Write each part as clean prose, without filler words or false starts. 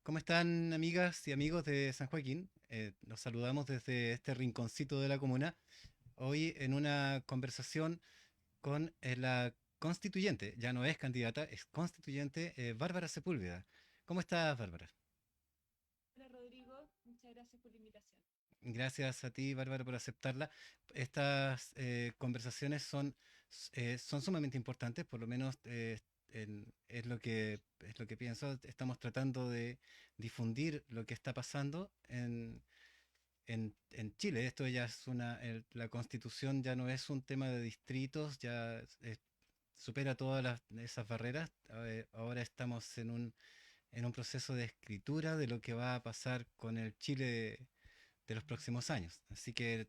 ¿Cómo están amigas y amigos de San Joaquín? Nos saludamos desde este rinconcito de la comuna, hoy en una conversación con la constituyente, ya no es candidata, es constituyente, Bárbara Sepúlveda. ¿Cómo estás, Bárbara? Hola Rodrigo, muchas gracias por la invitación. Gracias a ti, Bárbara, por aceptarla. Estas conversaciones son sumamente importantes, por lo menos es lo que pienso. Estamos tratando de difundir lo que está pasando en Chile. Esto ya es la constitución ya no es un tema de distritos, supera todas esas barreras. Ahora estamos en un proceso de escritura de lo que va a pasar con el Chile de los próximos años. Así que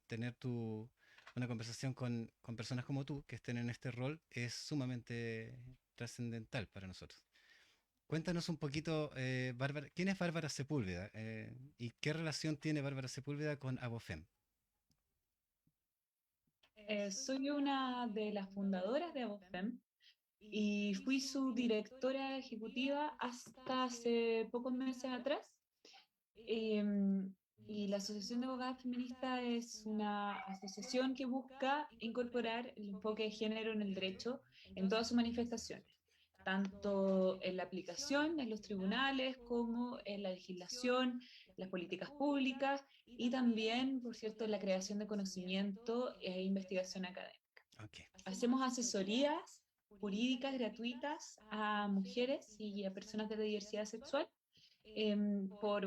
una conversación con personas como tú que estén en este rol es sumamente trascendental para nosotros. Cuéntanos un poquito, Bárbara, ¿quién es Bárbara Sepúlveda? ¿Y qué relación tiene Bárbara Sepúlveda con Abofem? Soy una de las fundadoras de Abofem y fui su directora ejecutiva hasta hace pocos meses atrás. Em, y la Asociación de Abogadas Feministas es una asociación que busca incorporar el enfoque de género en el derecho en todas sus manifestaciones, tanto en la aplicación en los tribunales como en la legislación, las políticas públicas y también, por cierto, en la creación de conocimiento e investigación académica. Ok. Hacemos asesorías jurídicas gratuitas a mujeres y a personas de diversidad sexual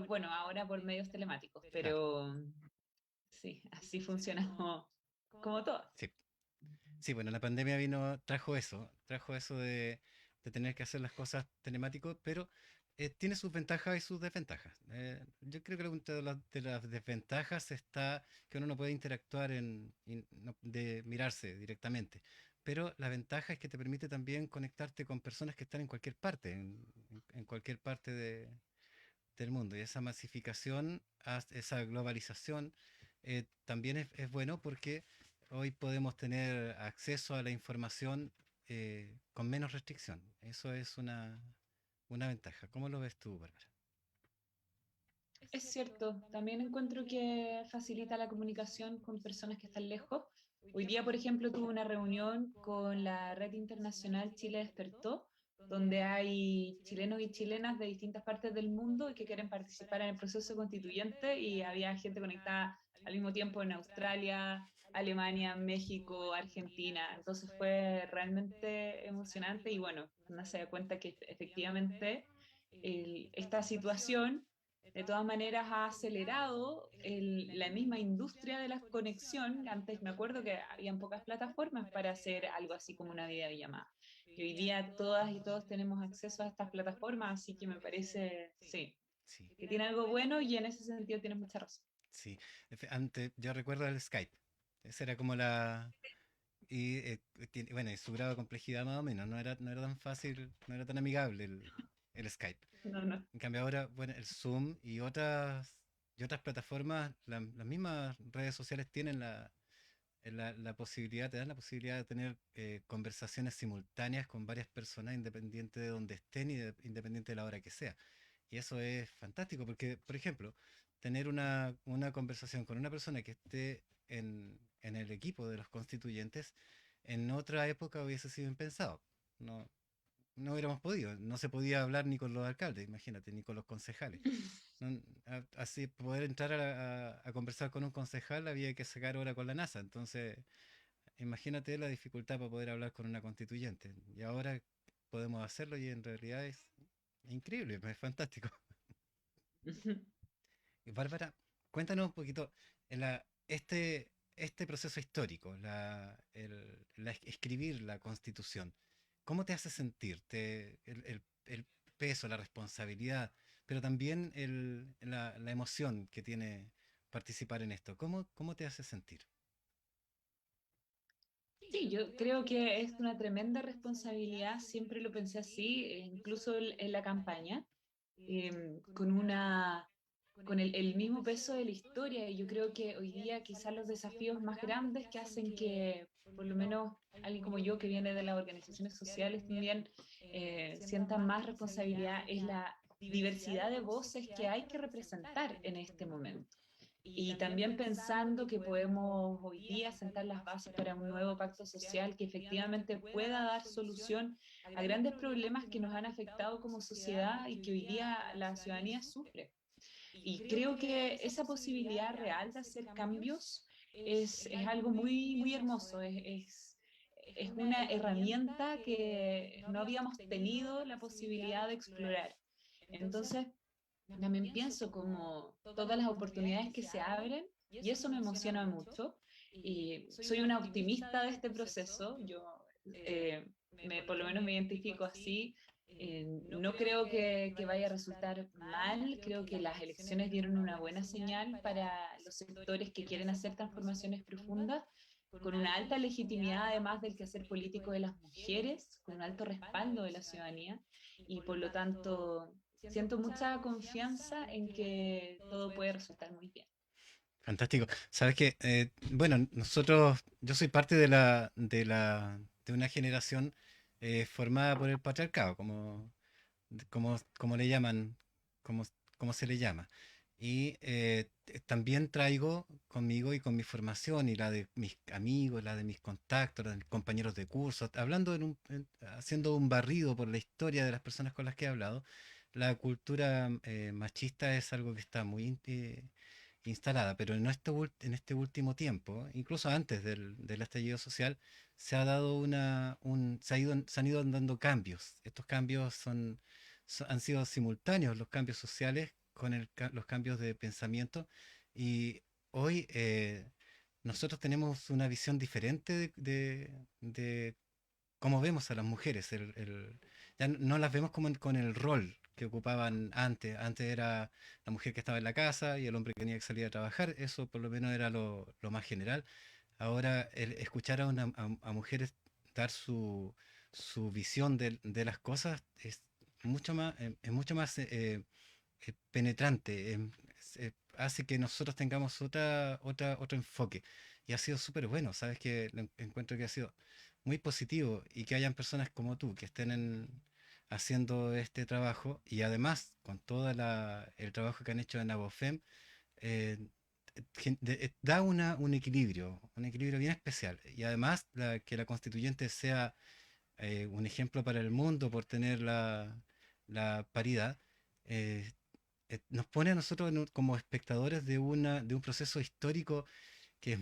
bueno, ahora por medios telemáticos, Claro, pero sí, así funciona como todo. sí. Sí, bueno, la pandemia trajo eso de tener que hacer las cosas telemático, pero tiene sus ventajas y sus desventajas. Yo creo que una de las desventajas está que uno no puede interactuar de mirarse directamente, pero la ventaja es que te permite también conectarte con personas que están en cualquier parte, en cualquier parte del mundo. Y esa masificación, esa globalización, también es bueno porque hoy podemos tener acceso a la información con menos restricción. Eso es una ventaja. ¿Cómo lo ves tú, Bárbara? Es cierto, también encuentro que facilita la comunicación con personas que están lejos. Hoy día, por ejemplo, tuve una reunión con la Red Internacional Chile Despertó, donde hay chilenos y chilenas de distintas partes del mundo y que quieren participar en el proceso constituyente y había gente conectada al mismo tiempo en Australia, Alemania, México, Argentina. Entonces fue realmente emocionante y bueno, uno se da cuenta que efectivamente esta situación de todas maneras ha acelerado la misma industria de la conexión. Antes me acuerdo que habían pocas plataformas para hacer algo así como una videollamada. Y hoy día todas y todos tenemos acceso a estas plataformas, así que me parece, sí, Sí, que tiene algo bueno y en ese sentido tienes mucha razón. sí. Antes, yo recuerdo el Skype. Esa era como la... Y bueno, y su grado de complejidad más o menos. No era tan fácil, no era tan amigable el Skype. No, no. En cambio ahora, bueno, el Zoom y otras plataformas, las mismas redes sociales tienen la posibilidad, te dan la posibilidad de tener conversaciones simultáneas con varias personas independiente de donde estén independiente de la hora que sea. Y eso es fantástico porque, por ejemplo, tener una conversación con una persona que esté en el equipo de los constituyentes, en otra época hubiese sido impensado. No, no hubiéramos podido, no se podía hablar ni con los alcaldes, imagínate, ni con los concejales. Así, poder entrar a conversar con un concejal había que sacar hora con la NASA, entonces imagínate la dificultad para poder hablar con una constituyente. Y ahora podemos hacerlo y en realidad es increíble, es fantástico. Y Bárbara, cuéntanos un poquito este proceso histórico, escribir la constitución. ¿Cómo te hace sentir? El peso, la responsabilidad, pero también la emoción que tiene participar en esto. ¿Cómo te hace sentir? Sí, yo creo que es una tremenda responsabilidad, siempre lo pensé así, incluso en la campaña, con con el mismo peso de la historia. Y yo creo que hoy día quizás los desafíos más grandes que hacen que, por lo menos alguien como yo, que viene de las organizaciones sociales, también sienta más responsabilidad es diversidad de voces que hay que representar en este momento. Y también pensando que podemos hoy día sentar las bases para un nuevo pacto social que efectivamente pueda dar solución a grandes problemas que nos han afectado como sociedad y que hoy día la ciudadanía sufre. Y creo que esa posibilidad real de hacer cambios es algo muy, muy hermoso, es una herramienta que no habíamos tenido la posibilidad de explorar. Entonces, también pienso como todas las oportunidades que se abren y eso me emociona mucho. Y soy una optimista de este proceso, yo por lo menos me identifico así. No creo que vaya a resultar mal, creo que las elecciones dieron una buena señal para los sectores que quieren hacer transformaciones profundas, con una alta legitimidad además del quehacer político de las mujeres, con un alto respaldo de la ciudadanía y por lo tanto siento mucha confianza en que todo puede resultar muy bien. Fantástico. Sabes que, bueno, nosotros, yo soy parte de una generación formada por el patriarcado, como le llaman, como, como se le llama. Y también traigo conmigo y con mi formación y la de mis amigos, la de mis contactos, la de mis compañeros de curso, hablando haciendo un barrido por la historia de las personas con las que he hablado, la cultura machista es algo que está muy instalada, pero en este último tiempo, incluso antes del estallido social, se ha dado se han ido dando cambios. Estos cambios han sido simultáneos, los cambios sociales con los cambios de pensamiento, y hoy nosotros tenemos una visión diferente de cómo vemos a las mujeres. Ya no las vemos como con el rol que ocupaban antes. Antes era la mujer que estaba en la casa y el hombre que tenía que salir a trabajar. Eso por lo menos era lo más general. Ahora, escuchar a mujeres dar su visión de las cosas es mucho más penetrante. Hace que nosotros tengamos otro enfoque. Y ha sido súper bueno. Sabes que encuentro que ha sido muy positivo y que hayan personas como tú que estén haciendo este trabajo y además con todo el trabajo que han hecho en Abofem, eh, da un equilibrio bien especial. Y además que la constituyente sea un ejemplo para el mundo por tener la paridad, eh, nos pone a nosotros como espectadores de un proceso histórico que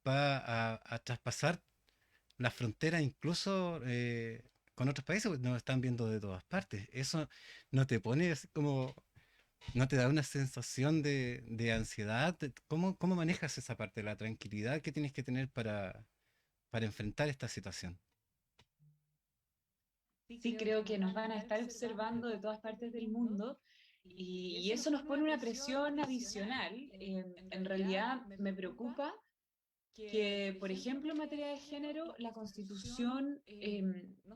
va a traspasar la frontera incluso con otros países, porque nos están viendo de todas partes. Eso no te pone así como, no te da una sensación de ansiedad. ¿Cómo manejas esa parte, la tranquilidad que tienes que tener para enfrentar esta situación? Sí, creo que nos van a estar observando de todas partes del mundo y eso nos pone una presión adicional. En realidad me preocupa que, por ejemplo, en materia de género, la Constitución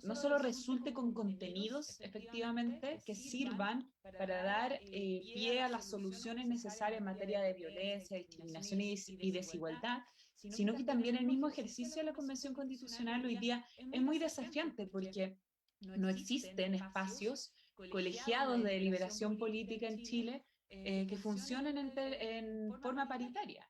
no solo resulte con contenidos efectivamente que sirvan para dar pie a las soluciones necesarias en materia de violencia, discriminación y desigualdad, sino que también el mismo ejercicio de la Convención Constitucional hoy día es muy desafiante porque no existen espacios colegiados de deliberación política en Chile que funcionen en forma paritaria.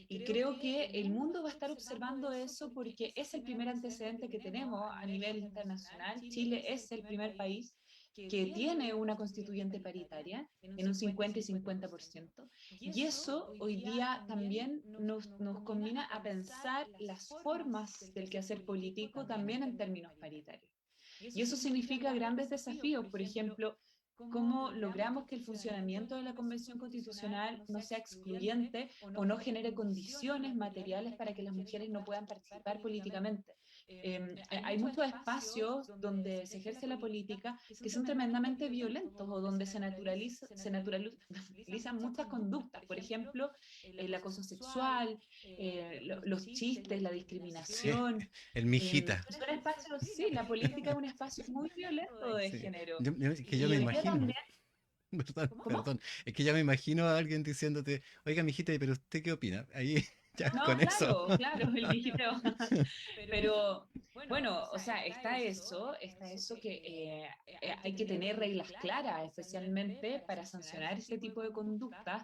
Y creo que el mundo va a estar observando eso porque es el primer antecedente que tenemos a nivel internacional. Chile es el primer país que tiene una constituyente paritaria en un 50 y 50%. Y eso hoy día también nos combina a pensar las formas del quehacer político también en términos paritarios. Y eso significa grandes desafíos, por ejemplo, cómo logramos que el funcionamiento de la Convención Constitucional no sea excluyente o no genere condiciones materiales para que las mujeres no puedan participar políticamente. Hay muchos espacios donde se ejerce la política que son tremendamente violentos o donde naturalizan muchas conductas, por ejemplo, el acoso sexual, los chistes, la Sí, discriminación. el mijita. Son espacios, sí, la política es un espacio muy violento de Sí. género. Es que yo me Y hoy día imagino, también, perdón, ¿cómo? perdón, es que ya me imagino a alguien diciéndote, oiga, mijita, pero ¿usted qué opina? Ahí, Ya, No, con eso. claro, claro, el digiteo. Pero bueno, o sea, está eso que hay que tener reglas claras, especialmente para sancionar este tipo de conductas.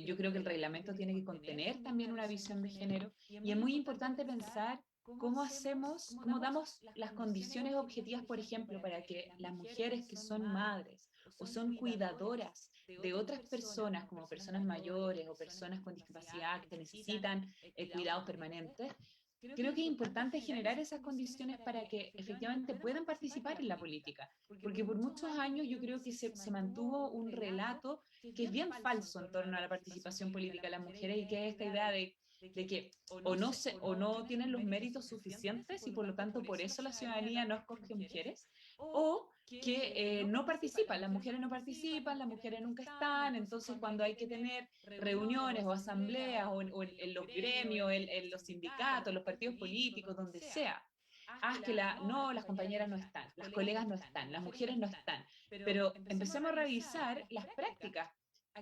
Yo creo que el reglamento tiene que contener también una visión de género y es muy importante pensar cómo damos las condiciones objetivas, por ejemplo, para que las mujeres que son madres o son cuidadoras de otras personas, como personas mayores o personas con discapacidad que necesitan cuidados permanentes, creo que es importante generar esas condiciones para que efectivamente puedan participar en la política, porque por muchos años yo creo que se mantuvo un relato que es bien falso en torno a la participación política de las mujeres y que es esta idea de que o no tienen los méritos suficientes y por lo tanto por eso la ciudadanía no escoge mujeres, o que no participan, las mujeres nunca están, entonces cuando hay que tener reuniones o asambleas o en los gremios, en los sindicatos, los partidos políticos, donde sea, no, las compañeras no están, las colegas no están, las mujeres no están, pero empecemos a revisar las prácticas.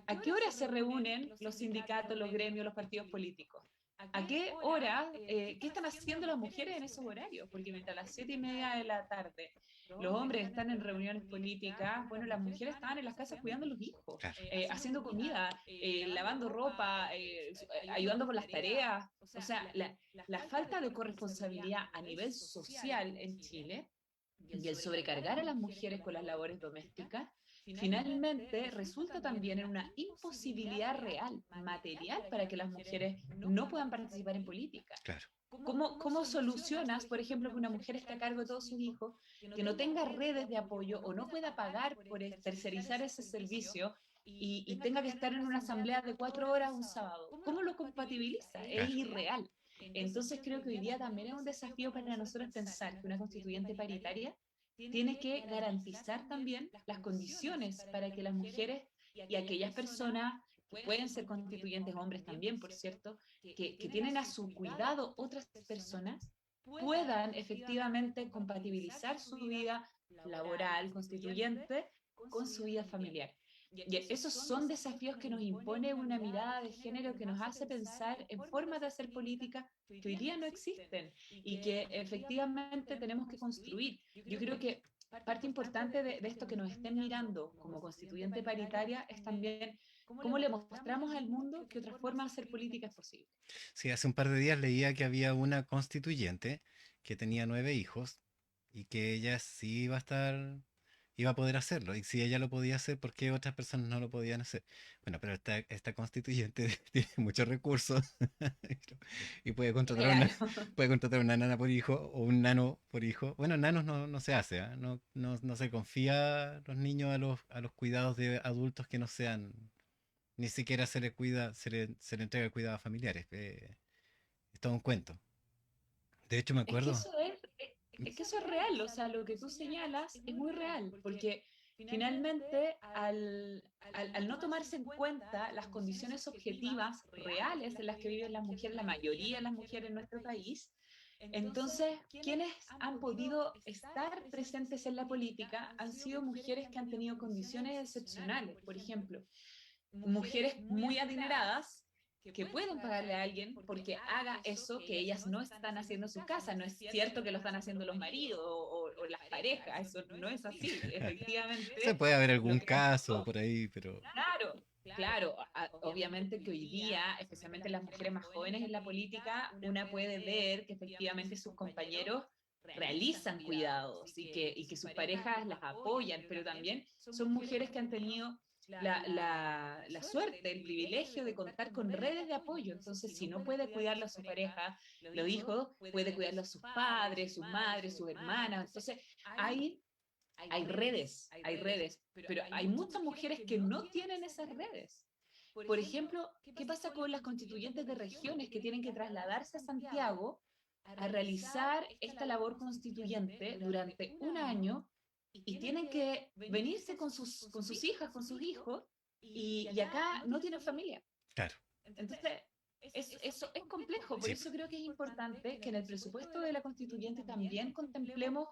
¿A qué hora se reúnen los sindicatos, los gremios, los partidos políticos? ¿A qué hora, qué están haciendo las mujeres en esos horarios? Porque mientras las 7:30 de la tarde los hombres están en reuniones políticas, bueno, las mujeres estaban en las casas cuidando a los hijos, Claro. haciendo comida, lavando ropa, ayudando con las tareas. O sea, la falta de corresponsabilidad a nivel social en Chile y el sobrecargar a las mujeres con las labores domésticas, finalmente resulta también en una imposibilidad real, material, para que las mujeres no puedan participar en política. Claro. ¿Cómo solucionas, por ejemplo, que una mujer esté a cargo de todos sus hijos, que no tenga redes de apoyo o no pueda pagar por tercerizar ese servicio y tenga que estar en una asamblea de 4 horas un sábado? ¿Cómo lo compatibiliza? Es Claro. irreal. Entonces creo que hoy día también es un desafío para nosotros pensar que una constituyente paritaria tiene que garantizar también las condiciones para que las mujeres y aquellas personas que pueden ser constituyentes, hombres también, por cierto, que tienen a su cuidado otras personas, puedan efectivamente compatibilizar su vida laboral, constituyente, con su vida familiar. Y esos son desafíos que nos impone una mirada de género que nos hace pensar en formas de hacer política que hoy día no existen y que efectivamente tenemos que construir. Yo creo que parte importante de esto que nos estén mirando como constituyente paritaria es también cómo le mostramos al mundo que otra forma de hacer política es posible. Sí, hace un par de días leía que había una constituyente que tenía 9 hijos y que ella sí iba a poder hacerlo. Y si ella lo podía hacer, ¿por qué otras personas no lo podían hacer? Bueno, pero esta constituyente tiene muchos recursos y Claro. puede contratar una nana por hijo o un nano por hijo. Bueno, nanos no se hace, ¿ah? No se confía a los niños a los cuidados de adultos que no sean, ni siquiera se le entrega el cuidado a familiares. Es todo un cuento. De hecho, me Es que acuerdo. es que eso es real, o sea, lo que tú señalas es muy real, porque finalmente al no tomarse en cuenta las condiciones objetivas reales en las que viven las mujeres, la mayoría de las mujeres en nuestro país, entonces quienes han podido estar presentes en la política han sido mujeres que han tenido condiciones excepcionales, por ejemplo, mujeres muy adineradas que pueden pagarle a alguien porque haga eso que ellas no están haciendo en su casa. No es cierto que lo están haciendo los maridos o las parejas, eso no es así. Se Efectivamente, puede haber lo algún que han caso hecho, por ahí, pero claro, claro, obviamente que hoy día, especialmente las mujeres más jóvenes en la política, una puede ver que efectivamente sus compañeros realizan cuidados y que sus parejas las apoyan, pero también son mujeres que han tenido la suerte, el privilegio de contar con redes de apoyo. Entonces, si no puede cuidarlo a su pareja, los hijos, puede cuidarlo a sus padres, sus madres, sus hermanas. Entonces, hay redes, pero hay muchas mujeres que no tienen esas redes. Por ejemplo, ¿qué pasa con las constituyentes de regiones que tienen que trasladarse a Santiago a realizar esta labor constituyente durante un año y tienen que venirse con sus hijas, con sus hijos, y acá no tienen familia? claro, Entonces, eso es complejo, por sí, eso creo que es importante que en el presupuesto de la constituyente también contemplemos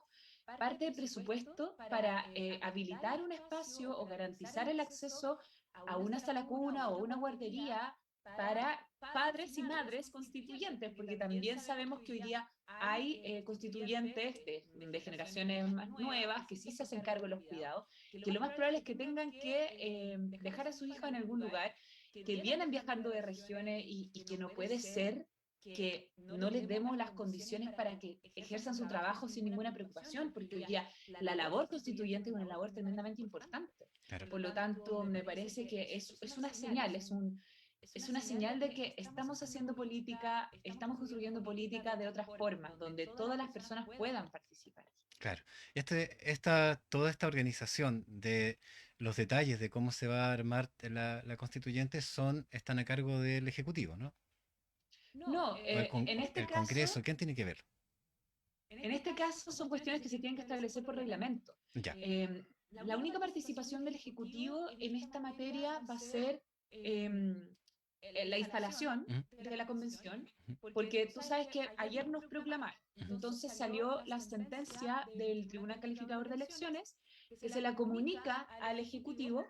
parte del presupuesto para habilitar un espacio o garantizar el acceso a una sala cuna o una guardería para padres y madres constituyentes, porque también sabemos que hoy día hay constituyentes de generaciones más nuevas que sí se hacen cargo de los cuidados, que lo más probable es que tengan que dejar a sus hijos en algún lugar, que vienen viajando de regiones y que no puede ser que no les demos las condiciones para que ejerzan su trabajo sin ninguna preocupación, porque hoy día la labor constituyente es una labor tremendamente importante. Claro. Por lo tanto, me parece que es una señal, es una señal de que estamos haciendo política, estamos construyendo política de otras formas, donde todas las personas puedan participar. Claro. Toda esta organización de los detalles de cómo se va a armar la constituyente están a cargo del Ejecutivo, ¿no? No, O el Congreso, caso, ¿quién tiene que verlo? en este caso son cuestiones que se tienen que establecer por reglamento. Ya. La única participación del Ejecutivo en esta materia va a ser la instalación Ujú, de la convención, ujú, porque tú sabes que ayer nos proclamaron, ujú. entonces salió la sentencia del Tribunal Calificador de Elecciones que se la comunica al Ejecutivo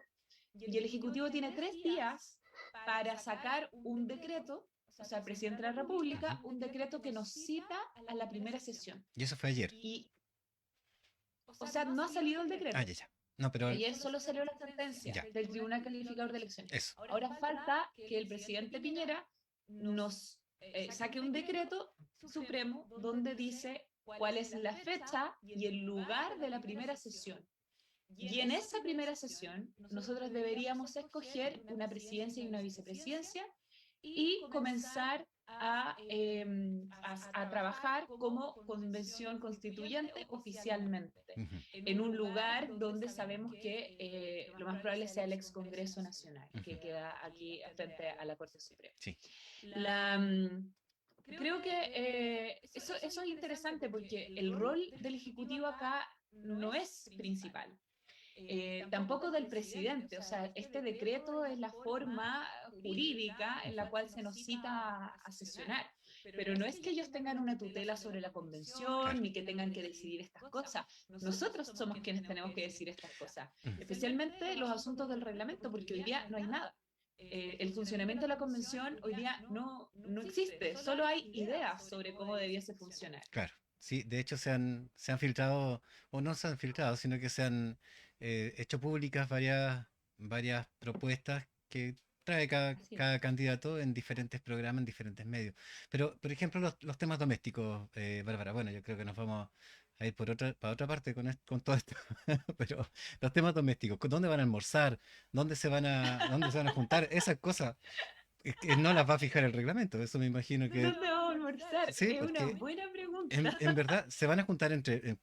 y el Ejecutivo tiene 3 días para sacar un decreto, o sea, el presidente de la Ujú. República, un decreto que nos cita a la primera sesión. Y eso fue ayer. Y, o sea, no ha salido el Ah, decreto. ya, ya. No, pero Ayer solo salió la sentencia ya, del Tribunal Calificador de Elecciones. eso. Ahora falta que el presidente Piñera nos saque un decreto supremo donde dice cuál es la fecha y el lugar de la primera sesión. Y en esa primera sesión nosotros deberíamos escoger una presidencia y una vicepresidencia y comenzar a trabajar como convención constituyente oficialmente, Ujú, en un lugar donde sabemos que lo más probable sea el ex Congreso Nacional, ujú. que queda aquí frente a la Corte Suprema. Sí. La, creo que eso es interesante porque el rol del Ejecutivo acá no es principal. Tampoco del presidente, o sea, este decreto es la forma jurídica en la cual se nos cita a sesionar, pero no es que ellos tengan una tutela sobre la convención Claro. ni que tengan que decidir estas cosas. Nosotros somos quienes tenemos que decir estas cosas, Ujú. especialmente los asuntos del reglamento, porque hoy día no hay nada. El funcionamiento de la convención hoy día no existe, solo hay ideas sobre cómo debiese funcionar. Claro. Sí, de hecho se han filtrado, o no se han filtrado, sino que se han hecho públicas varias propuestas que trae Así es. cada candidato en diferentes programas, en diferentes medios. Pero, por ejemplo, los temas domésticos, Bárbara, bueno, yo creo que nos vamos a ir para otra parte con todo esto. Pero los temas domésticos, ¿dónde van a almorzar? Dónde se van a juntar? Esas cosas es que no las va a fijar el reglamento, eso me imagino que... ¿Dónde vamos a almorzar? Sí, Es una porque buena en, pregunta. en verdad, ¿se van a juntar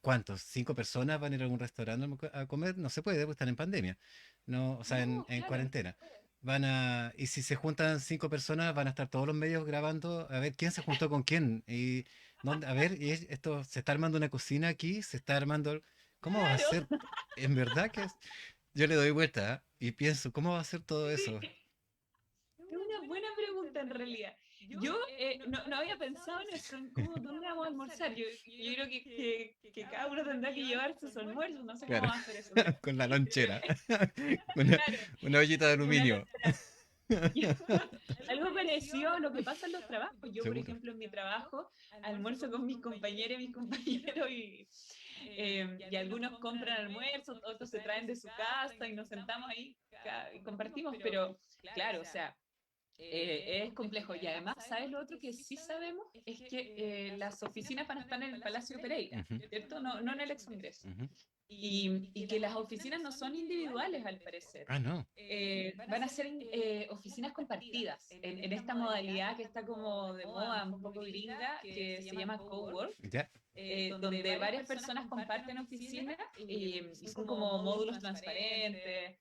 ¿cuántos? ¿Cinco personas van a ir a algún restaurante a comer? No se puede, porque están en pandemia, no, o sea, No, en claro. cuarentena. Y si se juntan 5 personas, van a estar todos los medios grabando a ver quién se juntó con quién. Y a ver, esto se está armando una cocina aquí, se está armando. ¿Cómo va a Claro, ser? En verdad que yo le doy vuelta, ¿ah? Y pienso, ¿cómo va a ser todo eso? sí. Es una buena pregunta en realidad. Yo no había pensado en eso, en dónde vamos a almorzar. Yo creo que cada uno tendrá que llevarse su almuerzo, no sé cómo Claro, va a hacer eso, pero con la lonchera, una, claro, una ollita de una aluminio. lonchera. Algo parecido a lo que pasa en los trabajos. Yo, por Seguro. ejemplo, en mi trabajo almuerzo con mis compañeras y mis compañeros y algunos compran almuerzos, otros se traen de su casa y nos sentamos ahí y compartimos, pero claro, o sea, es complejo. Y además, ¿sabes lo otro que sí sabemos? Es que las oficinas van a estar en el Palacio Pereira, Ujú, ¿cierto? No en el ex Congreso. ujú. Y que las oficinas no son individuales, al parecer. Ah, no. Van a ser oficinas compartidas en esta modalidad que está como de moda, un poco gringa, que se llama cowork, Ya. donde varias personas comparten oficinas y son como módulos transparentes.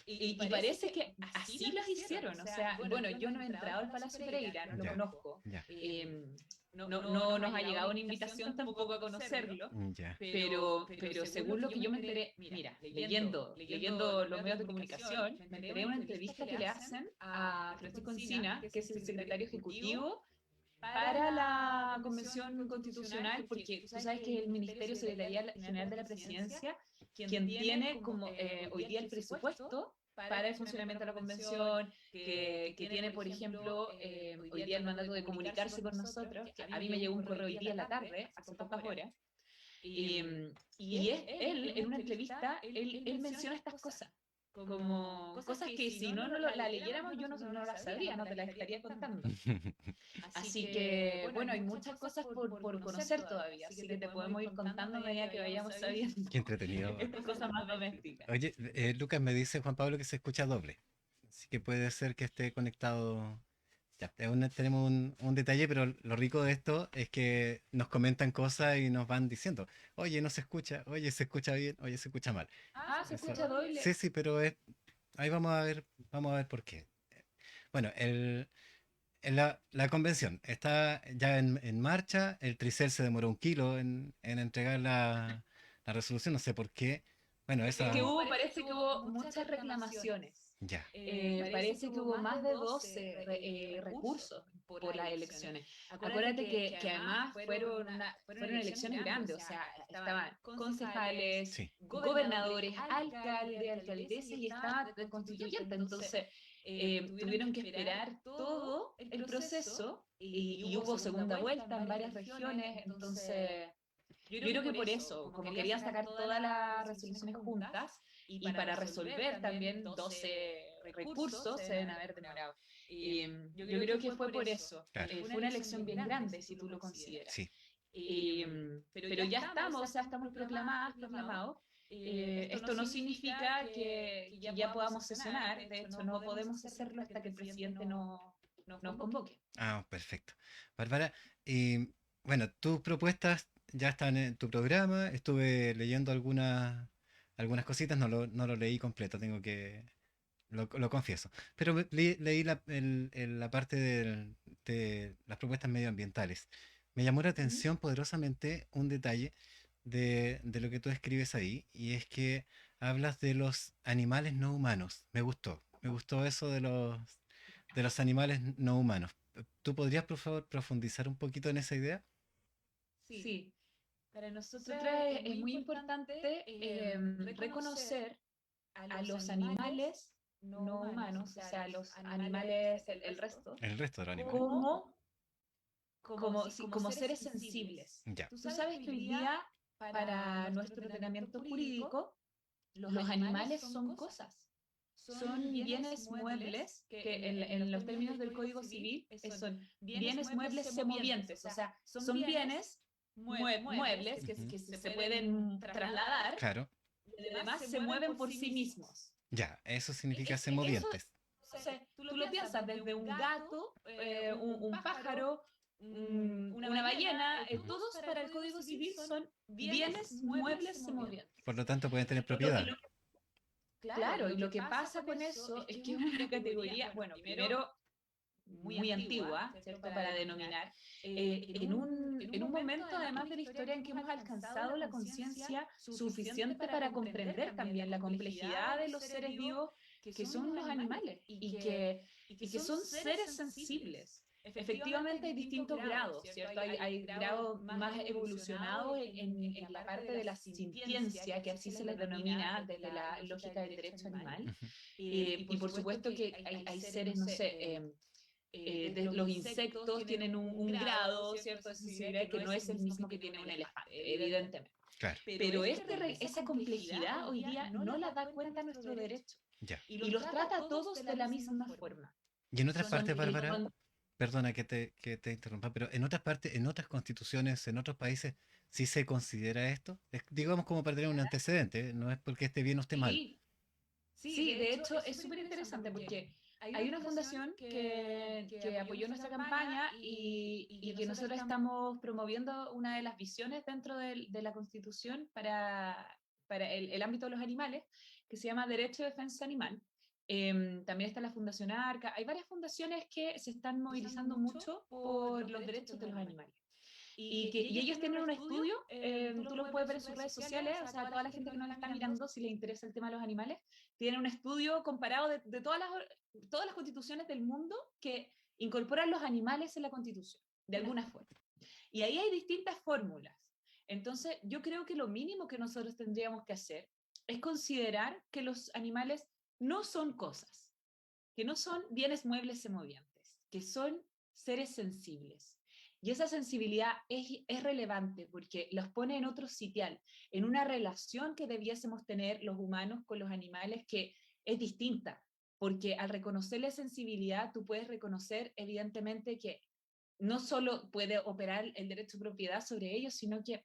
Y parece que así las hicieron. O sea, bueno, yo no he entrado al Palacio Pereira, no lo Ya. conozco. Ya. No nos ha llegado una invitación tampoco a conocerlo, Ya. pero según lo que yo me enteré, mira, leyendo los medios de comunicación, me enteré de una entrevista que le hacen a Francisco Encina, que es el secretario ejecutivo para la Convención Constitucional, porque tú sabes que es el Ministerio Secretaría General de la Presidencia quien tiene como hoy día el presupuesto para el funcionamiento de la convención, que tiene, por ejemplo, hoy día el mandato de comunicarse con nosotros, que a mí me llegó un correo hoy día en la tarde, hace pocas horas, y él, en una entrevista, él menciona estas cosas, como cosas que si no la leyéramos yo no las sabría, no te las estaría contando. Así que, bueno, hay muchas cosas por conocer todavía, así que te podemos ir contando a medida que vayamos sabiendo Qué entretenido. estas cosas más domésticas. Oye, Lucas me dice Juan Pablo que se escucha doble. Así que puede ser que esté conectado. Ya, tenemos un detalle, pero lo rico de esto es que nos comentan cosas y nos van diciendo, oye, no se escucha, oye, se escucha bien, oye, se escucha mal. Ah, se Eso, escucha sí, doble. sí, pero ahí vamos a ver por qué. Bueno, la convención está ya en marcha. El Tricel se demoró 1 kilo en entregar la resolución, no sé por qué. Bueno, Es que esa. parece que hubo muchas reclamaciones. Ya, Parece que hubo más de 12 recursos por las elecciones. Acuérdate que además fueron elecciones grandes, o sea, estaban concejales, sí. gobernadores, alcaldes, alcaldesas y estaba el constituyente. Entonces, tuvieron que esperar todo el proceso y hubo segunda vuelta en varias regiones. Entonces, yo creo que por eso, como querían sacar todas las resoluciones juntas y para resolver también 12 recursos se deben haber demorado. Yo creo que fue por eso. Claro. Fue una elección bien grande, si tú lo consideras. Sí. Pero ya estamos, o sea, estamos proclamados. Esto no significa que ya podamos sesionar, de hecho no podemos hacerlo hasta que el presidente nos convoque. Ah, perfecto. Bárbara, y bueno, tus propuestas ya están en tu programa. Estuve leyendo algunas cositas, no lo leí completo, lo confieso. Pero leí la parte de las propuestas medioambientales. Me llamó la Ujú. atención poderosamente un detalle de lo que tú escribes ahí, y es que hablas de los animales no humanos. Me gustó eso de los animales no humanos. ¿Tú podrías, por favor, profundizar un poquito en esa idea? Sí, para nosotros es muy importante reconocer a los animales no humanos, o sea, los animales, el resto, El resto de los animales. como seres sensibles. Ya. Tú sabes que hoy día, para nuestro ordenamiento jurídico, los animales son cosas, son bienes muebles que en los términos del Código Civil son bienes muebles semovientes, o sea, son bienes muebles Ujú. que se pueden trasladar Claro. y además se mueven por sí mismos. Ya, eso significa Eso, semovientes. entonces, tú lo piensas desde un gato, un pájaro, una ballena, Ujú. todos para el Código Civil son bienes muebles semovientes. Por lo tanto, pueden tener Y propiedad. claro, y lo que pasa con eso es que es una categoría, bueno, primero muy antigua, ¿cierto? Para denominar, en un momento además de la historia en que hemos alcanzado la conciencia suficiente para comprender también la complejidad de los seres vivos que son los animales y que son seres sensibles. Efectivamente hay distintos grados, ¿cierto? Hay grados más evolucionados en la parte de la sintiencia, que así se les denomina desde la lógica del derecho animal. Ujú. Y por supuesto que hay seres, no sé, los insectos tienen un grado, ¿cierto?, de sensibilidad que no es el mismo que tiene un elefante, evidentemente. Claro. Pero esa complejidad hoy día no la da cuenta nuestro derecho Ya. y los trata a todos de la misma forma. Y en otras Son, partes, Bárbara, son- perdona que te interrumpa, pero en otras partes, en otras constituciones, en otros países, sí se considera esto. Digamos como para tener un antecedente, ¿eh? No es porque esté bien o esté mal. sí, sí, de hecho es súper interesante porque hay una fundación que apoyó nuestra campaña y que nosotros estamos promoviendo una de las visiones dentro de la Constitución para el ámbito de los animales, que se llama Derecho de Defensa Animal. También está la Fundación Arca. Hay varias fundaciones que se están movilizando mucho por los derechos de los animales. Y ellos tienen un estudio, tú lo puedes ver en sus redes sociales, o sea, toda la gente que nos está mirando, si les interesa el tema de los animales, tienen un estudio comparado de todas las constituciones del mundo que incorporan los animales en la constitución, de alguna forma. Y ahí hay distintas fórmulas. Entonces, yo creo que lo mínimo que nosotros tendríamos que hacer es considerar que los animales no son cosas, que no son bienes muebles y movientes, que son seres sensibles. Y esa sensibilidad es relevante porque los pone en otro sitial, en una relación que debiésemos tener los humanos con los animales que es distinta, porque al reconocer la sensibilidad tú puedes reconocer evidentemente que no solo puede operar el derecho de propiedad sobre ellos, sino que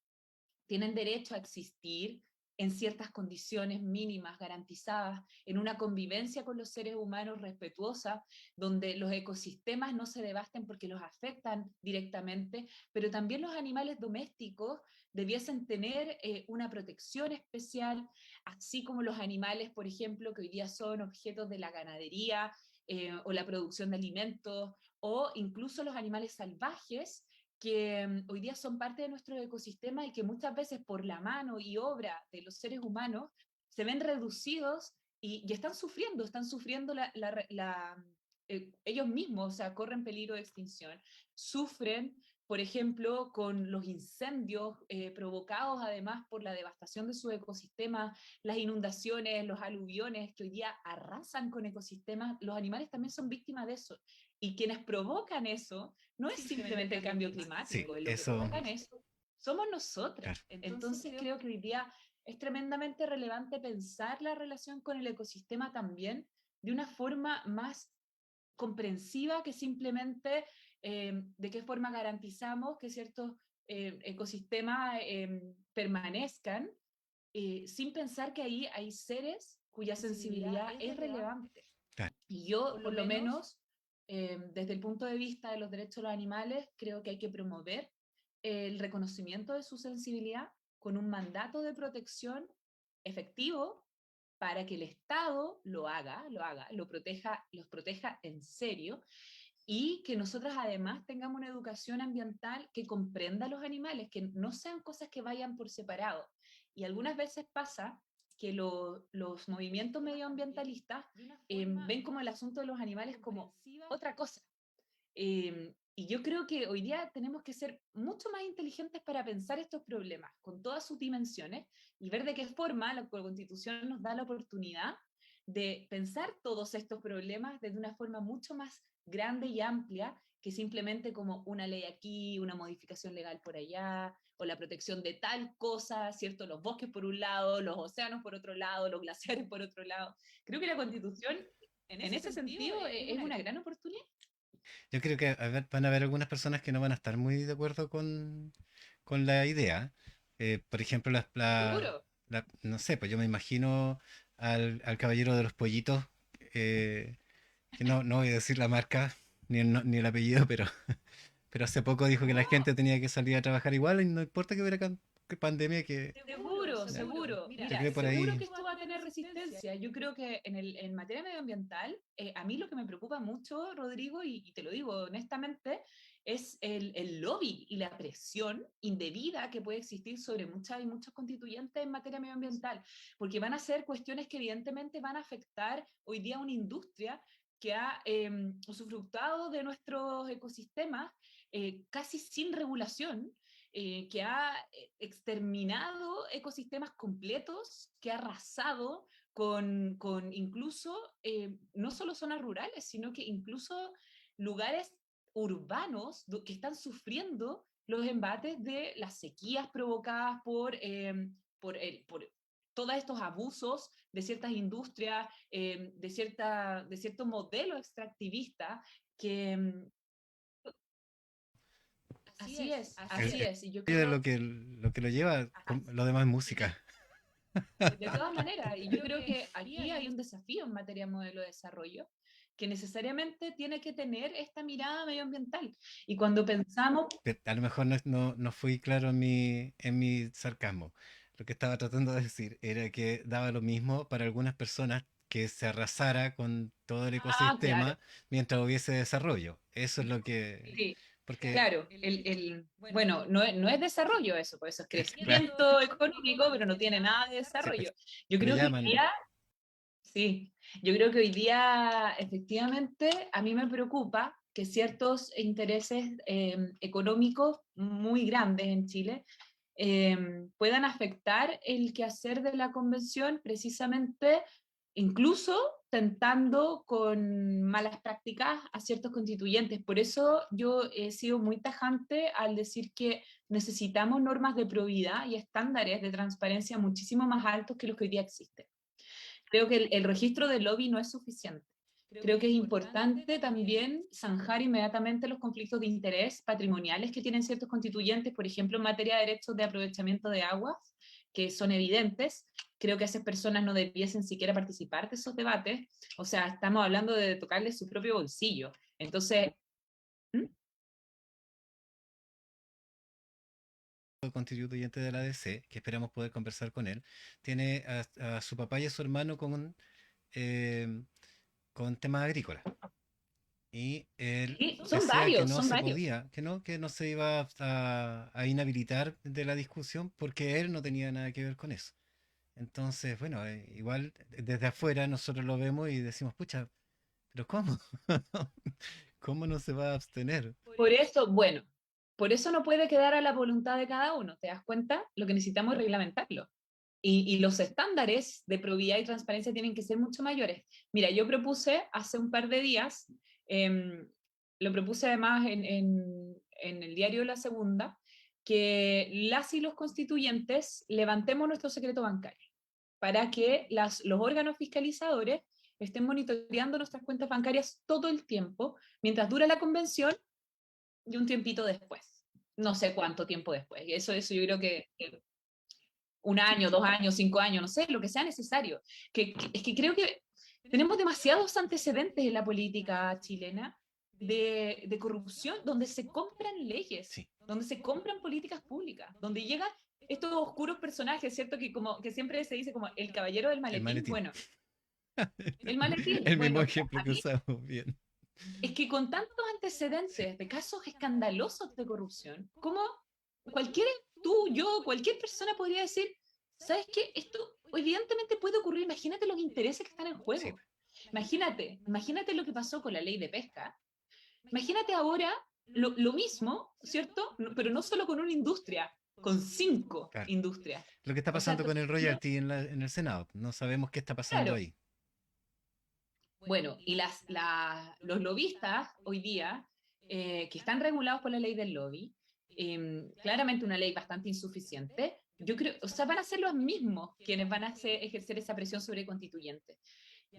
tienen derecho a existir en ciertas condiciones mínimas garantizadas, en una convivencia con los seres humanos respetuosa, donde los ecosistemas no se devasten porque los afectan directamente, pero también los animales domésticos debiesen tener una protección especial, así como los animales, por ejemplo, que hoy día son objetos de la ganadería o la producción de alimentos, o incluso los animales salvajes que hoy día son parte de nuestro ecosistema y que muchas veces por la mano y obra de los seres humanos se ven reducidos y están sufriendo ellos mismos, o sea, corren peligro de extinción, sufren, por ejemplo, con los incendios provocados además por la devastación de su ecosistema, las inundaciones, los aluviones que hoy día arrasan con ecosistemas, los animales también son víctimas de eso. Y quienes provocan eso no es simplemente el cambio Sí, climático, lo que eso, provocan eso somos nosotras. claro. Entonces creo que hoy día es tremendamente relevante pensar la relación con el ecosistema también de una forma más comprensiva que simplemente de qué forma garantizamos que ciertos ecosistemas permanezcan sin pensar que ahí hay seres cuya sensibilidad es relevante. Claro. Y yo, por lo menos, desde el punto de vista de los derechos de los animales, creo que hay que promover el reconocimiento de su sensibilidad con un mandato de protección efectivo para que el Estado lo proteja, los proteja en serio y que nosotras además tengamos una educación ambiental que comprenda a los animales, que no sean cosas que vayan por separado. Y algunas veces pasa que los movimientos medioambientalistas ven como el asunto de los animales como otra cosa. Y yo creo que hoy día tenemos que ser mucho más inteligentes para pensar estos problemas con todas sus dimensiones y ver de qué forma la Constitución nos da la oportunidad de pensar todos estos problemas desde una forma mucho más grande y amplia que simplemente como una ley aquí, una modificación legal por allá, o la protección de tal cosa, ¿cierto? Los bosques por un lado, los océanos por otro lado, los glaciares por otro lado. Creo que la Constitución, en ese sentido, es una gran oportunidad. Yo creo que van a haber algunas personas que no van a estar muy de acuerdo con la idea. Por ejemplo, Seguro. no sé, pues yo me imagino al caballero de los pollitos, eh, que no voy a decir la marca ni el apellido, pero hace poco dijo que la No, gente tenía que salir a trabajar igual y no importa que hubiera que pandemia, que seguro, ya, seguro. yo Mira, creo que por seguro ahí, que esto va a tener resistencia. Yo creo que en materia medioambiental, a mí lo que me preocupa mucho, Rodrigo, y te lo digo honestamente, es el lobby y la presión indebida que puede existir sobre muchas y muchos constituyentes en materia medioambiental, porque van a ser cuestiones que evidentemente van a afectar hoy día a una industria que ha usufructado de nuestros ecosistemas casi sin regulación, que ha exterminado ecosistemas completos, que ha arrasado con incluso no solo zonas rurales, sino que incluso lugares urbanos que están sufriendo los embates de las sequías provocadas por todos estos abusos de ciertas industrias, de cierto modelo extractivista que el, así el es, y yo de creo, lo que lo lleva, lo demás es música. de todas maneras, y yo creo que aquí hay un desafío en materia de modelo de desarrollo que necesariamente tiene que tener esta mirada medioambiental. Y cuando pensamos, A lo mejor no fui claro en mi sarcasmo. Lo que estaba tratando de decir era que daba lo mismo para algunas personas que se arrasara con todo el claro, ecosistema mientras hubiese desarrollo. Eso es lo que... sí, Porque, claro, bueno, no es desarrollo eso, pues eso es claro, crecimiento económico, pero no tiene nada de sí, pues, desarrollo. Yo le creo que hoy llaman... día sí, yo creo que hoy día efectivamente a mí me preocupa que ciertos intereses económicos muy grandes en Chile puedan afectar el quehacer de la convención precisamente incluso tentando con malas prácticas a ciertos constituyentes. Por eso yo he sido muy tajante al decir que necesitamos normas de probidad y estándares de transparencia muchísimo más altos que los que hoy día existen. Creo que el registro del lobby no es suficiente. Creo que es importante también zanjar inmediatamente los conflictos de interés patrimoniales que tienen ciertos constituyentes, por ejemplo, en materia de derechos de aprovechamiento de aguas, que son evidentes. Creo que esas personas no debiesen siquiera participar de esos debates. O sea, estamos hablando de tocarles su propio bolsillo. Entonces, ¿Mm? Constituyente de la ADC, que esperamos poder conversar con él, tiene a su papá y a su hermano eh, con temas agrícolas. Y él Sí, decía que no son se varios. podía, que no se iba a inhabilitar de la discusión porque él no tenía nada que ver con eso. Entonces, bueno, igual desde afuera nosotros lo vemos y decimos, pucha, pero ¿cómo? ¿Cómo no se va a abstener? Por eso, bueno, por eso no puede quedar a la voluntad de cada uno. ¿Te das cuenta? Lo que necesitamos es reglamentarlo. Y los estándares de probidad y transparencia tienen que ser mucho mayores. Mira, yo propuse hace un par de días, eh, lo propuse además en el diario La Segunda, que las y los constituyentes levantemos nuestro secreto bancario para que los órganos fiscalizadores estén monitoreando nuestras cuentas bancarias todo el tiempo, mientras dura la convención y un tiempito después. No sé cuánto tiempo después. Eso yo creo que un año, 2 años, 5 años, no sé, lo que sea necesario. Es que creo que tenemos demasiados antecedentes en la política chilena de corrupción, donde se compran leyes, Sí, donde se compran políticas públicas, donde llegan estos oscuros personajes, ¿cierto? Que como que siempre se dice como el caballero del el maletín. maletín. Bueno, el maletín, El mismo bueno, ejemplo a que mí usamos bien. es que con tantos Sí, antecedentes de casos escandalosos de corrupción, como cualquiera, tú, yo, cualquier persona podría decir, ¿sabes qué? Esto evidentemente puede ocurrir, imagínate los intereses que están en sí. juego. Imagínate lo que pasó con la ley de pesca. Imagínate ahora lo mismo, ¿cierto? Pero no solo con una industria, con 5 Claro. industrias. Lo que está O sea, pasando con el royalty en el Senado. No sabemos qué está pasando claro. ahí. Bueno, y los lobistas hoy día, que están regulados por la ley del lobby, claramente una ley bastante insuficiente, yo creo, o sea, van a ser los mismos quienes van a ejercer esa presión sobre constituyentes.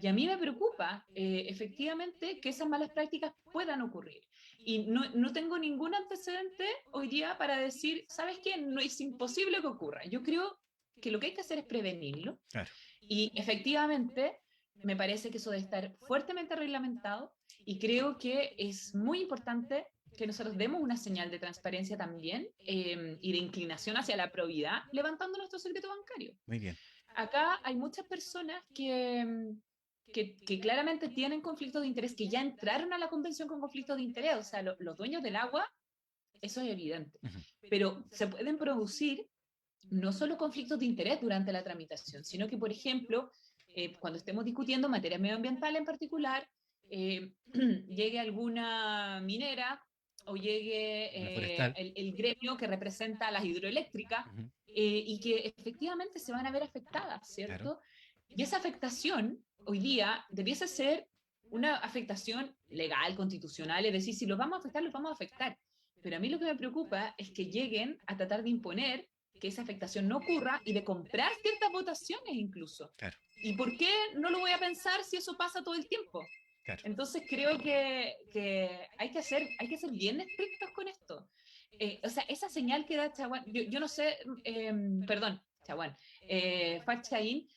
Y a mí me preocupa, efectivamente, que esas malas prácticas puedan ocurrir. Y no tengo ningún antecedente hoy día para decir, ¿sabes qué? No es imposible que ocurra. Yo creo que lo que hay que hacer es prevenirlo. Claro. Y efectivamente, me parece que eso debe estar fuertemente reglamentado y creo que es muy importante que nosotros demos una señal de transparencia también y de inclinación hacia la probidad, levantando nuestro secreto bancario. Muy bien. Acá hay muchas personas que claramente tienen conflictos de interés, que ya entraron a la convención con conflictos de interés, o sea, los dueños del agua, eso es evidente, Ujú. pero se pueden producir no solo conflictos de interés durante la tramitación, sino que, por ejemplo, cuando estemos discutiendo materia medioambiental en particular, llegue alguna minera o llegue La forestal. el gremio que representa a las hidroeléctricas Ujú. y que efectivamente se van a ver afectadas, Claro. ¿cierto? Y esa afectación hoy día debiese ser una afectación legal, constitucional, es decir, si los vamos a afectar, los vamos a afectar. Pero a mí lo que me preocupa es que lleguen a tratar de imponer que esa afectación no ocurra y de comprar ciertas votaciones incluso. Claro. ¿Y por qué no lo voy a pensar si eso pasa todo el tiempo? Claro. Entonces creo que hay que ser bien estrictos con esto. O sea, esa señal que da Chaguán, yo no sé, perdón, Chaguán, Fachaín,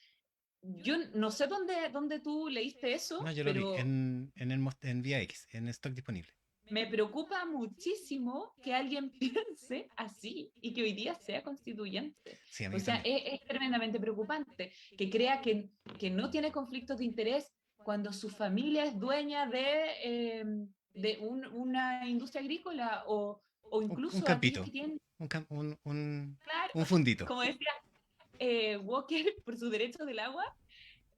yo no sé dónde tú leíste No, eso, yo lo vi pero en VIX, en stock disponible. me preocupa muchísimo que alguien piense así y que hoy día sea constituyente. Sí, a O mí sea, también. es tremendamente preocupante que crea que no tiene conflictos de interés cuando su familia es dueña de una industria agrícola o Un incluso aquellos campito. que tienen, Un, cam- claro, un fundito. como decía Walker por su derecho del agua,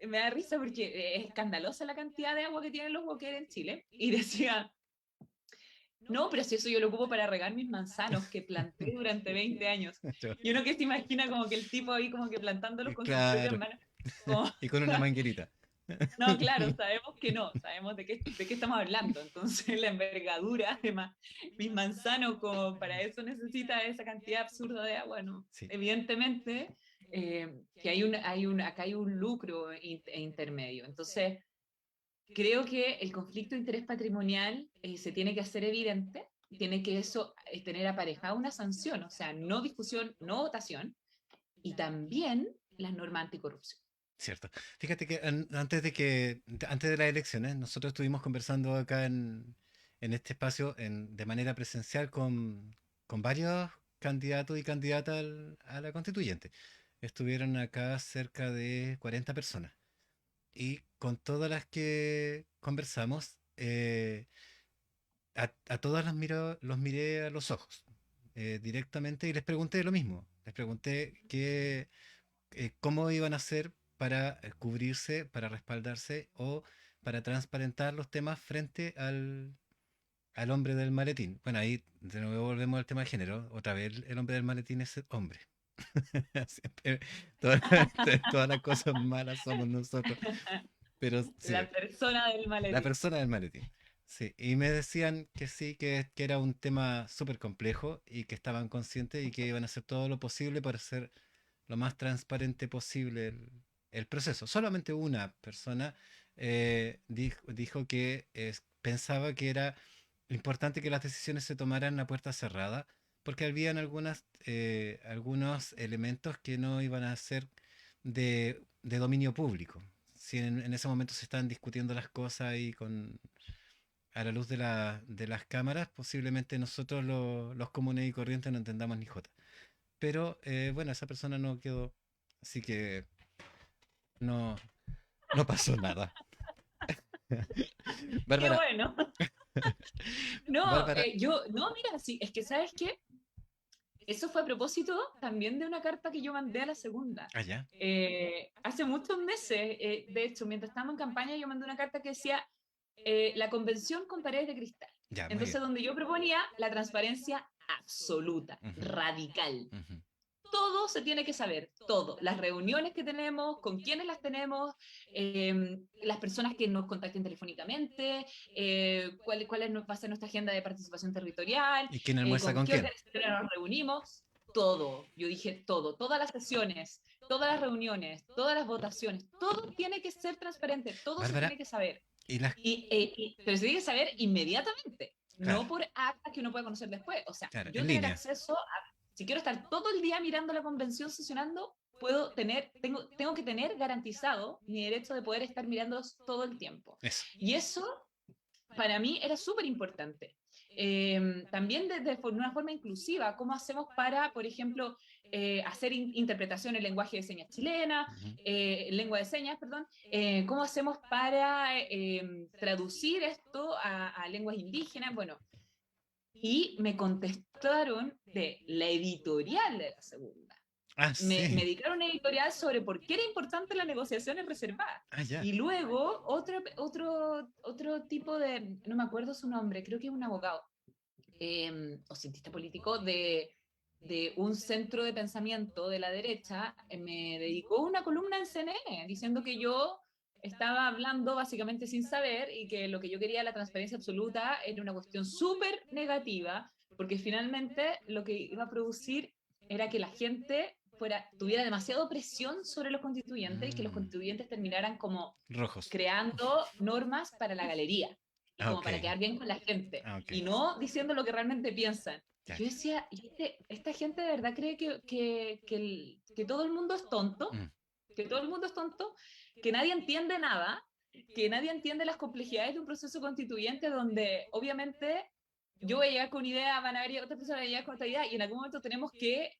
me da risa porque es escandalosa la cantidad de agua que tienen los Walker en Chile. Y decía, no, pero si eso yo lo ocupo para regar mis manzanos que planté durante 20 años. Y uno que se imagina como que el tipo ahí como que plantándolos con sus propias Claro. manos. Como, Y con una manguerita. No, claro, sabemos que no, sabemos de qué estamos hablando. Entonces, la envergadura, además, mis manzanos, como para eso necesita esa cantidad absurda de agua, ¿no? Sí, Evidentemente, que acá hay un lucro intermedio. Entonces, creo que el conflicto de interés patrimonial se tiene que hacer evidente, tiene que eso tener aparejada una sanción, o sea, no discusión, no votación, y también las normas anticorrupción. cierto. Fíjate que antes de las elecciones, nosotros estuvimos conversando acá en este espacio de manera presencial con varios candidatos y candidatas a la constituyente. Estuvieron acá cerca de 40 personas. Y con todas las que conversamos, a todas los miré a los ojos directamente y les pregunté lo mismo. Les pregunté cómo iban a hacer para cubrirse, para respaldarse o para transparentar los temas frente al hombre del maletín. Bueno, ahí de nuevo volvemos al tema de género. Otra vez el hombre del maletín es el hombre. Siempre, todas, todas las cosas malas somos nosotros. Pero sí, La persona del la maletín. persona del maletín. Sí, y me decían que sí, que era un tema súper complejo y que estaban conscientes y que iban a hacer todo lo posible para hacer lo más transparente posible el proceso. Solamente una persona dijo que pensaba que era importante que las decisiones se tomaran a puerta cerrada, porque habían algunos elementos que no iban a ser de dominio público. Si en ese momento se están discutiendo las cosas y a la luz de las cámaras, posiblemente nosotros los comunes y corrientes no entendamos ni jota. Pero bueno, esa persona no quedó, así que no, no pasó nada. Qué Bárbara, bueno. No, Bárbara, no, mira, sí, es que sabes qué, eso fue a propósito también de una carta que yo mandé a la segunda. allá, Hace muchos meses, de hecho, mientras estábamos en campaña, yo mandé una carta que decía la convención con paredes de cristal. ya, muy bien. Entonces, donde yo proponía la transparencia absoluta, Ujú, radical. ujú. Todo se tiene que saber, todo. Las reuniones que tenemos, con quiénes las tenemos, las personas que nos contacten telefónicamente, cuál va a ser nuestra agenda de participación territorial, ¿Y quién almuerza con con qué quién? organizaciones nos reunimos, todo. Yo dije todo, todas las sesiones, todas las reuniones, todas las votaciones, todo tiene que ser transparente, todo se Bárbara, tiene que saber. y las, Pero se tiene que saber inmediatamente, claro, no por actas que uno puede conocer después. O sea, claro, yo en tener línea. acceso a, si quiero estar todo el día mirando la convención sesionando, tengo que tener garantizado mi derecho de poder estar mirándolos todo el tiempo. Eso. Y eso para mí era súper importante. También de una forma inclusiva, cómo hacemos para, por ejemplo, hacer interpretación en lenguaje de señas chilena, Ujú. lengua de señas, perdón, cómo hacemos para traducir esto a lenguas indígenas, bueno, y me contestaron de la editorial de la segunda. Ah, Me sí. dedicaron una editorial sobre por qué era importante las negociaciones reservadas. Ah, ya. Y luego otro tipo de, no me acuerdo su nombre, creo que es un abogado o cientista político de un centro de pensamiento de la derecha, me dedicó una columna en CNN diciendo que yo estaba hablando básicamente sin saber y que lo que yo quería, la transparencia absoluta, era una cuestión súper negativa, porque finalmente lo que iba a producir era que la gente tuviera demasiada presión sobre los constituyentes y que los Mm, constituyentes terminaran como rojos. creando normas para la galería y Ah, como ok. para quedar bien con la gente Ah, ok. y no diciendo lo que realmente piensan. Y Ya. yo decía, esta gente de verdad cree que todo el mundo es tonto, Mm, que todo el mundo es tonto, que nadie entiende nada, que nadie entiende las complejidades de un proceso constituyente donde obviamente yo voy a llegar con una idea, van a haber otras personas que llegar con otra idea y en algún momento tenemos que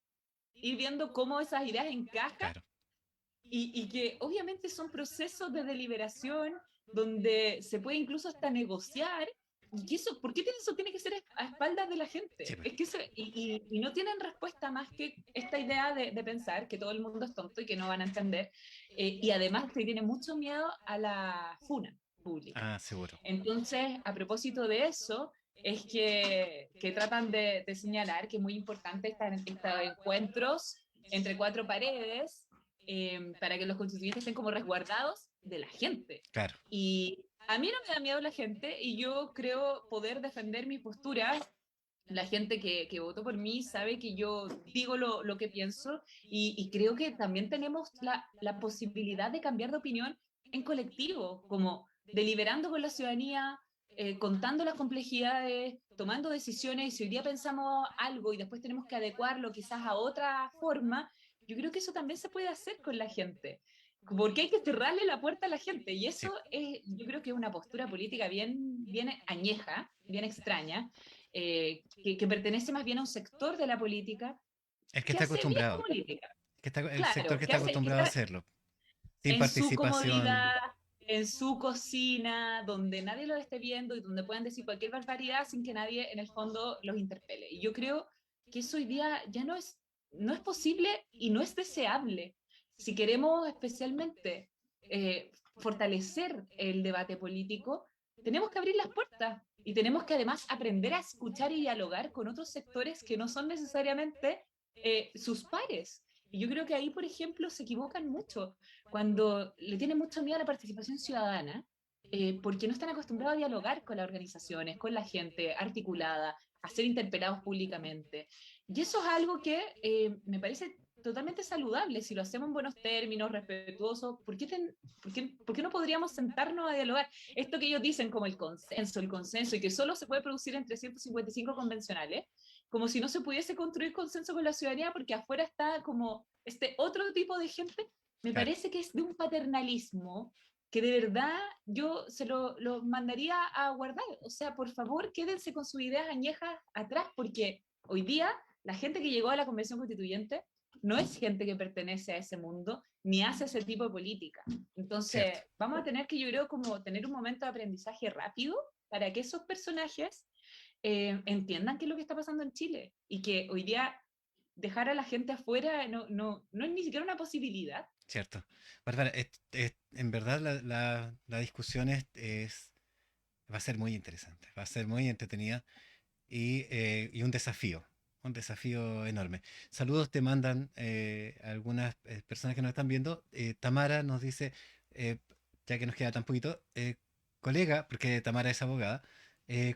ir viendo cómo esas ideas encajan claro. y que obviamente son procesos de deliberación donde se puede incluso hasta negociar. Y que eso, ¿por qué eso tiene que ser a espaldas de la Sí, gente? pues. Es que y no tienen respuesta más que esta idea de pensar que todo el mundo es tonto y que no van a entender. Y además se tiene mucho miedo a la funa pública. Ah, seguro. Entonces, a propósito de eso, es que tratan de señalar que es muy importante estos encuentros entre cuatro paredes para que los constituyentes estén como resguardados de la gente. Claro. Y a mí no me da miedo la gente y yo creo poder defender mi postura. La gente que votó por mí sabe que yo digo lo que pienso y creo que también tenemos la posibilidad de cambiar de opinión en colectivo, como deliberando con la ciudadanía, contando las complejidades, tomando decisiones, y si hoy día pensamos algo y después tenemos que adecuarlo quizás a otra forma, yo creo que eso también se puede hacer con la gente. Porque hay que cerrarle la puerta a la gente. Y Sí. eso es, yo creo que es una postura política bien añeja, bien extraña, que pertenece más bien a un sector de la política Es que que está hace bien acostumbrado. política, Que está, el sector claro, que que está hace, que acostumbrado a está hacerlo. Sin en su participación. comodidad, en su cocina, donde nadie lo esté viendo y donde puedan decir cualquier barbaridad sin que nadie en el fondo los interpele. Y yo creo que eso hoy día ya no es posible y no es deseable. Si queremos especialmente fortalecer el debate político, tenemos que abrir las puertas y tenemos que además aprender a escuchar y dialogar con otros sectores que no son necesariamente sus pares. Y yo creo que ahí, por ejemplo, se equivocan mucho cuando le tienen mucho miedo a la participación ciudadana, porque no están acostumbrados a dialogar con las organizaciones, con la gente articulada, a ser interpelados públicamente. Y eso es algo que me parece totalmente saludable si lo hacemos en buenos términos, respetuosos. ¿Por qué no podríamos sentarnos a dialogar? Esto que ellos dicen como el consenso, y que solo se puede producir entre 155 convencionales, como si no se pudiese construir consenso con la ciudadanía porque afuera está como este otro tipo de gente, me Claro. parece que es de un paternalismo que de verdad yo se lo mandaría a guardar. O sea, por favor, quédense con sus ideas añejas atrás, porque hoy día la gente que llegó a la Convención Constituyente no es gente que pertenece a ese mundo, ni hace ese tipo de política. Cierto. Entonces, vamos a tener que, yo creo, como tener un momento de aprendizaje rápido para que esos personajes entiendan qué es lo que está pasando en Chile y que hoy día dejar a la gente afuera no es ni siquiera una posibilidad. Cierto. Bárbara, en verdad la discusión va a ser muy interesante, va a ser muy entretenida y un desafío enorme. Saludos te mandan algunas personas que nos están viendo. Tamara nos dice, eh, ya que nos queda tan poquito, colega, porque Tamara es abogada,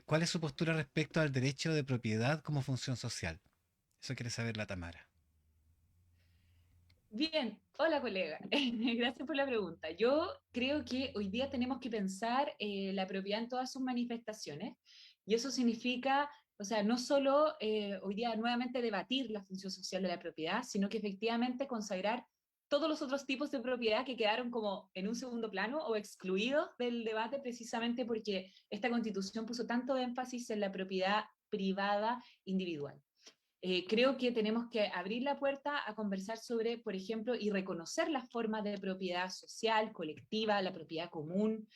¿cuál es su postura respecto al derecho de propiedad como función social? Eso quiere saber la Tamara. Bien, hola colega, gracias por la pregunta. Yo creo que hoy día tenemos que pensar la propiedad en todas sus manifestaciones y eso significa, o sea, no solo hoy día nuevamente debatir la función social de la propiedad, sino que efectivamente consagrar todos los otros tipos de propiedad que quedaron como en un segundo plano o excluidos del debate precisamente porque esta constitución puso tanto énfasis en la propiedad privada individual. Creo que tenemos que abrir la puerta a conversar sobre, por ejemplo, y reconocer las formas de propiedad social, colectiva, la propiedad común,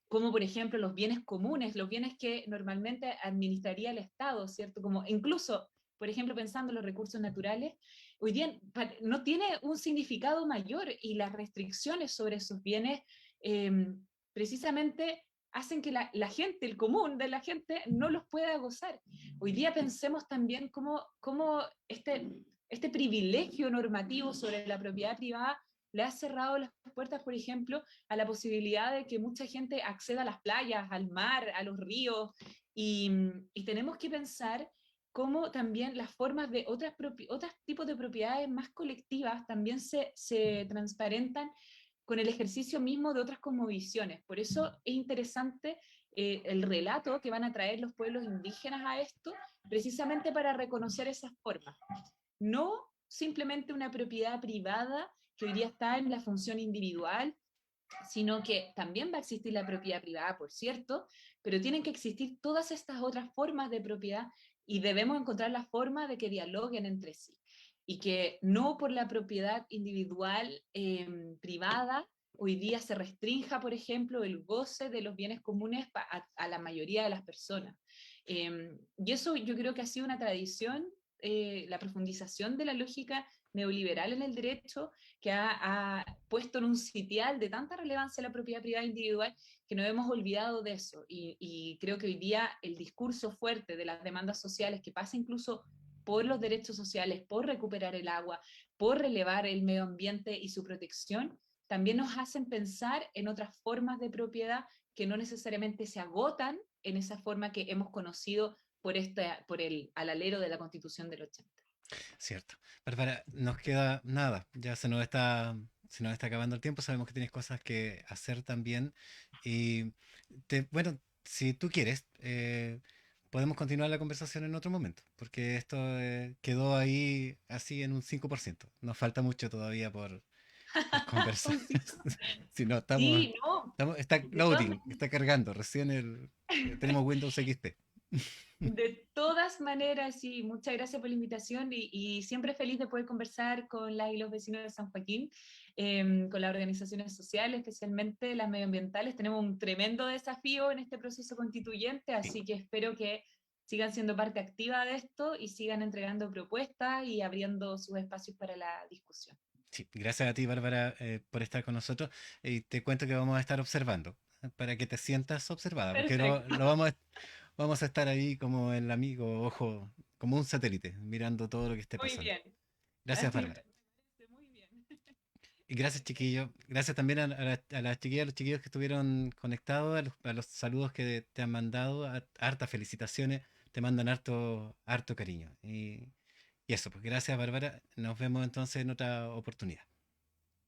como por ejemplo los bienes comunes, los bienes que normalmente administraría el Estado, ¿cierto? Como incluso, por ejemplo, pensando en los recursos naturales, hoy día no tiene un significado mayor y las restricciones sobre esos bienes eh, precisamente hacen que la gente, el común de la gente, no los pueda gozar. Hoy día pensemos también cómo este privilegio normativo sobre la propiedad privada le ha cerrado las puertas, por ejemplo, a la posibilidad de que mucha gente acceda a las playas, al mar, a los ríos, y, y tenemos que pensar cómo también las formas de otros tipos de propiedades más colectivas también se transparentan con el ejercicio mismo de otras cosmovisiones. Por eso es interesante el relato que van a traer los pueblos indígenas a esto, precisamente para reconocer esas formas. No simplemente una propiedad privada que hoy día está en la función individual, sino que también va a existir la propiedad privada, por cierto, pero tienen que existir todas estas otras formas de propiedad y debemos encontrar la forma de que dialoguen entre sí y que no por la propiedad individual privada hoy día se restrinja, por ejemplo, el goce de los bienes comunes a la mayoría de las personas. Y eso yo creo que ha sido una tradición, la profundización de la lógica neoliberal en el derecho, que ha puesto en un sitial de tanta relevancia la propiedad privada individual que nos hemos olvidado de eso. Y creo que hoy día el discurso fuerte de las demandas sociales, que pasa incluso por los derechos sociales, por recuperar el agua, por relevar el medio ambiente y su protección, también nos hacen pensar en otras formas de propiedad que no necesariamente se agotan en esa forma que hemos conocido por el al alero de la Constitución del 80. Cierto. Bárbara, nos queda nada, ya se nos está acabando el tiempo, sabemos que tienes cosas que hacer también. Y bueno, si tú quieres, podemos continuar la conversación en otro momento, porque esto quedó ahí así en un 5%. Nos falta mucho todavía por conversar. Un cinco. Si no, Sí, no, está de todas loading, está cargando, recién tenemos Windows XP. De todas maneras, sí, muchas gracias por la invitación y siempre feliz de poder conversar con las y los vecinos de San Joaquín, con las organizaciones sociales, especialmente las medioambientales. Tenemos un tremendo desafío en este proceso constituyente, Sí. así que espero que sigan siendo parte activa de esto y sigan entregando propuestas y abriendo sus espacios para la discusión. Sí, gracias a ti, Bárbara, por estar con nosotros. Y te cuento que vamos a estar observando, para que te sientas observada, porque Perfecto, vamos a estar ahí como el amigo, ojo, como un satélite, mirando todo lo que esté muy pasando. bien. Gracias, Así, Bárbara. me parece muy bien. Y gracias, chiquillos. Gracias también a las chiquillas, a los chiquillos que estuvieron conectados, a los saludos que te han mandado, hartas felicitaciones, te mandan harto cariño. Y eso, pues gracias, Bárbara. Nos vemos entonces en otra oportunidad.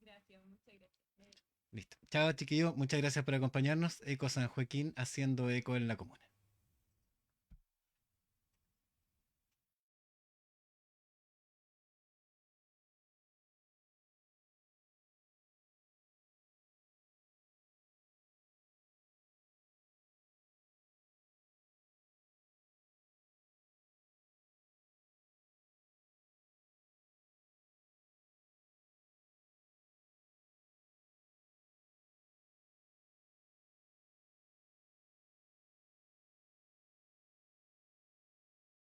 Gracias, muchas gracias. Listo. Chao, chiquillos. Muchas gracias por acompañarnos. Eco San Joaquín haciendo eco en la comuna.